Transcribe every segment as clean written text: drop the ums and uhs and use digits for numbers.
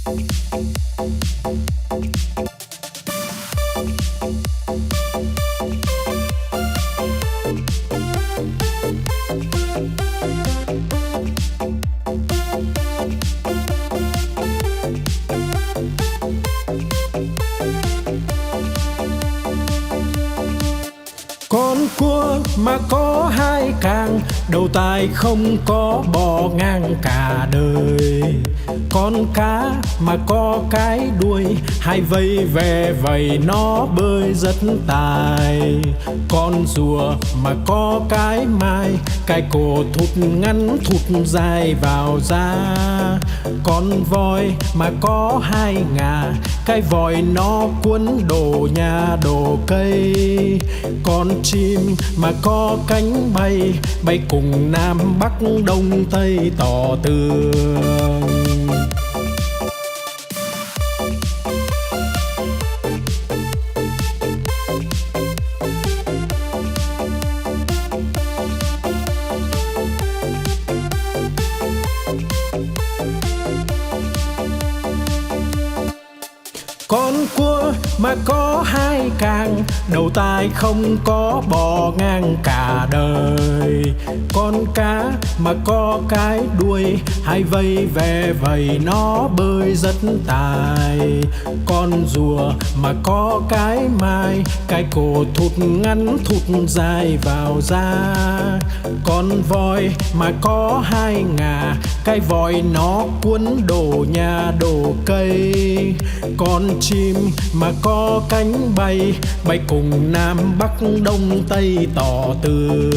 Con cua mà có hai càng, đầu tai không có bò ngang cả đời. Con cá mà có cái đuôi, hai vây ve vầy nó bơi rất tài. Con rùa mà có cái mai, cái cổ thụt ngắn thụt dài vào da. Con voi mà có hai ngà, cái vòi nó cuốn đồ nhà đồ cây. Con chim mà có cánh bay, bay cùng Nam Bắc Đông Tây tỏ tường. Con cua mà có hai càng, đầu tai không có bò ngang cả đời. Con cá mà có cái đuôi, hai vây ve vầy nó bơi rất tài. Con rùa mà có cái mai, cái cổ thụt ngắn thụt dài vào da. Con voi mà có hai ngà, cái vòi nó cuốn đồ nhà đồ cây. Con chim mà có cánh bay, bay cùng Nam Bắc Đông Tây tỏ tường.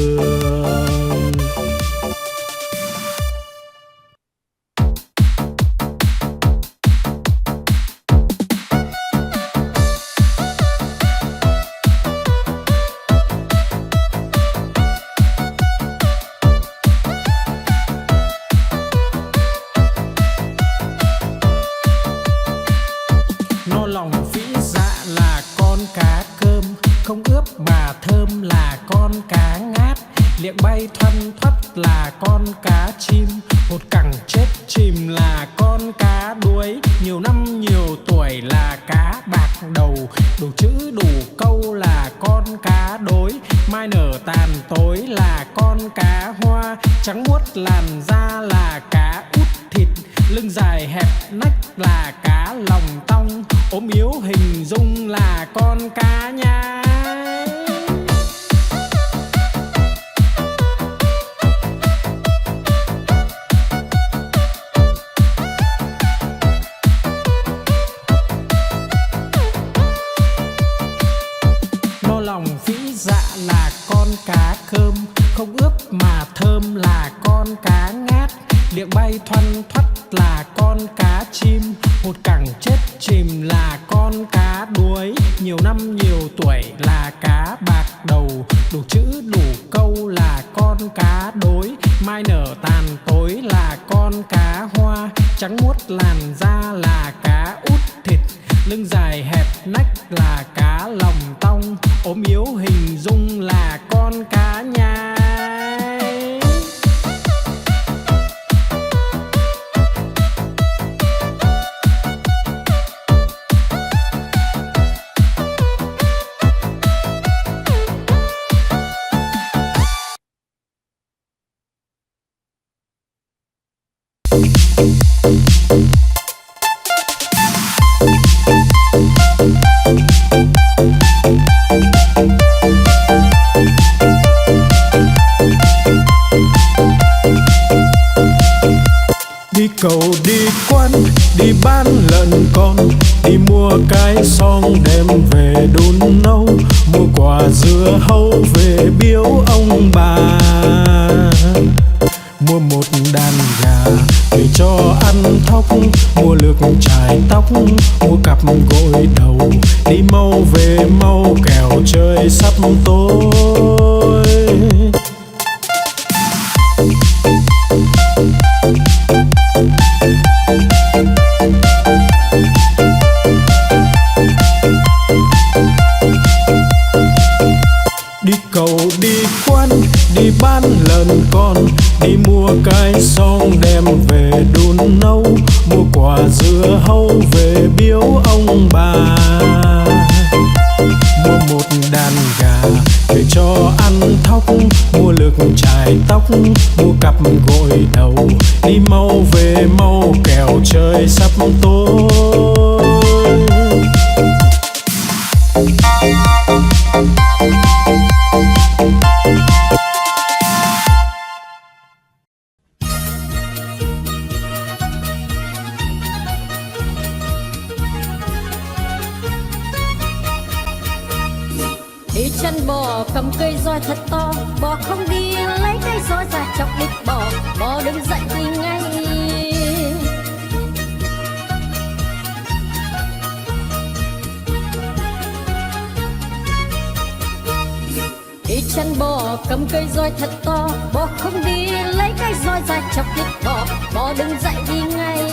No lòng vĩ dạ là con cá cơm, không ướp mà thơm là con cá ngát. Liệng bay thoăn thoắt là con cá chim, một cẳng chết chìm là con cá đuối. Nhiều năm nhiều tuổi là cá bạc đầu, đủ chữ đủ câu là con cá đối. Mai nở tàn tối là con cá hoa, trắng muốt làn da là cá út thịt. Lưng dài hẹp nách là cá lòng tong, ốm yếu hình dung là con cá nhái. No lòng vĩ dạ là con cá cơm, không ướp mà thơm là con cá ngát. Liệng bay thoăn thoắt là con cá chim, một cẳng chết chìm là con cá đuối. Nhiều năm nhiều tuổi là cá bạc đầu, đủ chữ đủ câu là con cá đối. Mai nở tàn tối là con cá hoa, trắng muốt làn da là cá út thịt. Lưng dài hẹp nách là cá lòng tong, ốm yếu hình dung là con cá nhái. Đi cầu đi quán, đi bán lợn con, đi mua cái xong đem về đun nấu. Mua quả dưa hấu về biếu ông bà, mua một đàn gà về cho ăn thóc. Mua lược chải tóc, mua cặp gội đầu, đi mau về mau kẻo trời sắp tối. Đi cầu đi quán, đi bán lợn con, đi mua cái xong đem về đun nấu. Mua quả dưa hấu về biếu ông bà. Mua một đàn gà về cho ăn thóc, mua lược chải tóc, mua cặp gội đầu. Đi mau về mau kẻo trời sắp tối. Đi chân bò cầm cây roi thật to, bò không đi lấy cây roi ra chọc đít bò, bò đứng dậy đi ngay. Đi chân bò cầm cây roi thật to, bò không đi lấy cây roi ra chọc đít bò, bò đứng dậy đi ngay.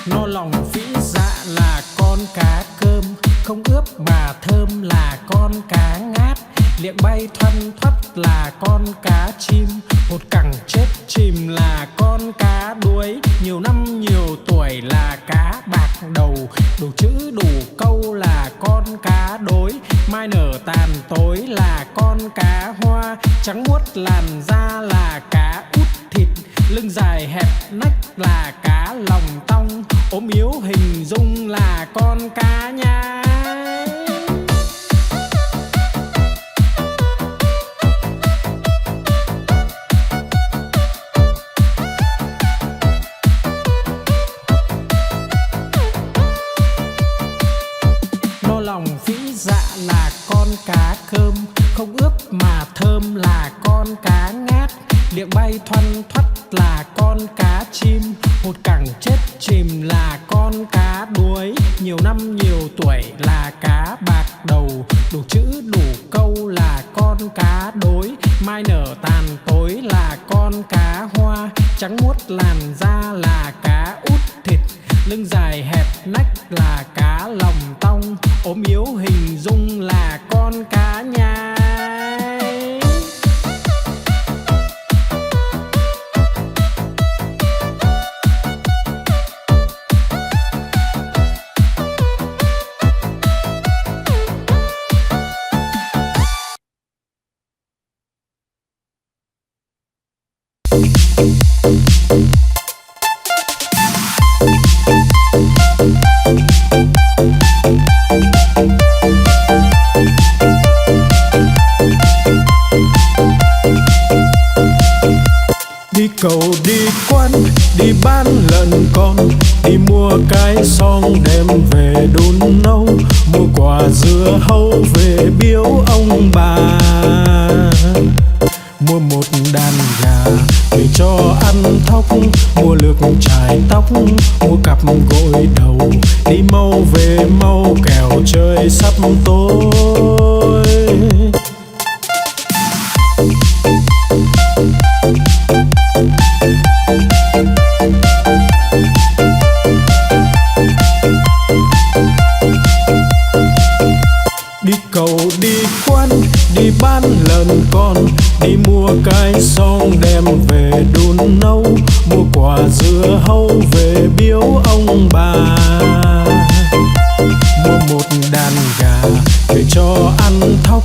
No lòng phĩ dạ là con cá cơm, không ướp mà thơm là con cá ngát. Liệng bay thoăn thoắt là con cá chim, một cẳng chết chìm là con cá đuối. Nhiều năm nhiều tuổi là cá bạc đầu, đủ chữ đủ câu là con cá đối. Mai nở tàn tối là con cá hoa, trắng muốt làn da là cá út thịt. Lưng dài hẹp nách là cá lòng tong, ốm yếu hình dung là con cá nhái. No lòng phĩ dạ là con cá cơm, không ướp mà thơm là con cá ngát. Liệng bay thoăn thoắt là con cá chim, một cẳng chết chìm là con cá đuối. Nhiều năm nhiều tuổi là cá bạc đầu, đủ chữ đủ câu là con cá đối. Mai nở tàn tối là con cá hoa, trắng muốt làn da là cá út thịt. Lưng dài hẹp nách là cá lòng tong, ốm yếu hình dung là con cá nhái. Đi cầu đi quán, đi bán lợn con, đi mua cái xong đem về đun nấu. Mua quả dưa hấu về biếu ông bà. Mua một đàn gà về cho ăn thóc, mua lược chải tóc, mua cặp gội đầu. Đi mau về mau kẻo trời sắp tối. Đi cầu đi quán, đi bán lợn con, đi mua cái xong đem về đun nấu. Mua quả dưa hấu về biếu ông bà. Mua một đàn gà về cho ăn thóc,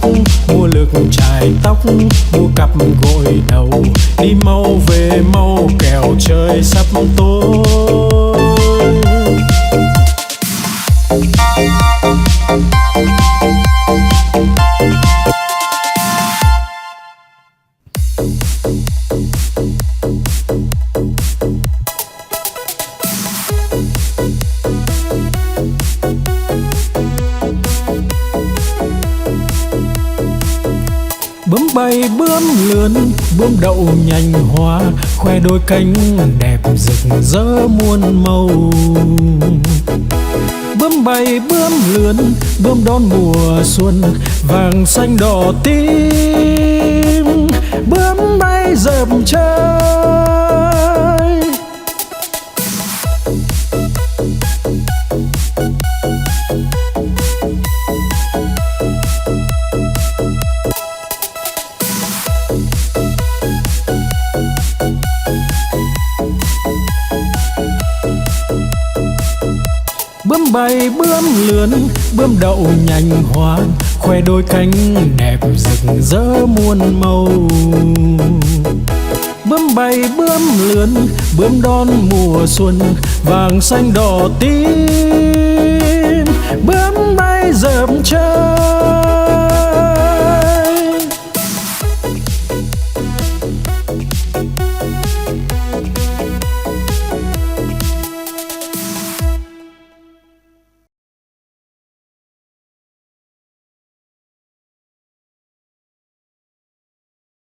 mua lược chải tóc, mua cặp gội đầu. Đi mau về mau kẻo trời sắp tối. Bướm bay bướm lượn, bướm đậu nhành hoa, khoe đôi cánh đẹp rực rỡ muôn màu. Bướm bay bướm lượn, bướm đón mùa xuân, vàng xanh đỏ tím. Bướm chơi. Bướm bay bướm lướn, bướm đậu nhành hoa, khoe đôi cánh đẹp rực rỡ muôn màu. Bướm bay bướm lướn, bướm đón mùa xuân, vàng xanh đỏ tím. Bướm bay rợp trời.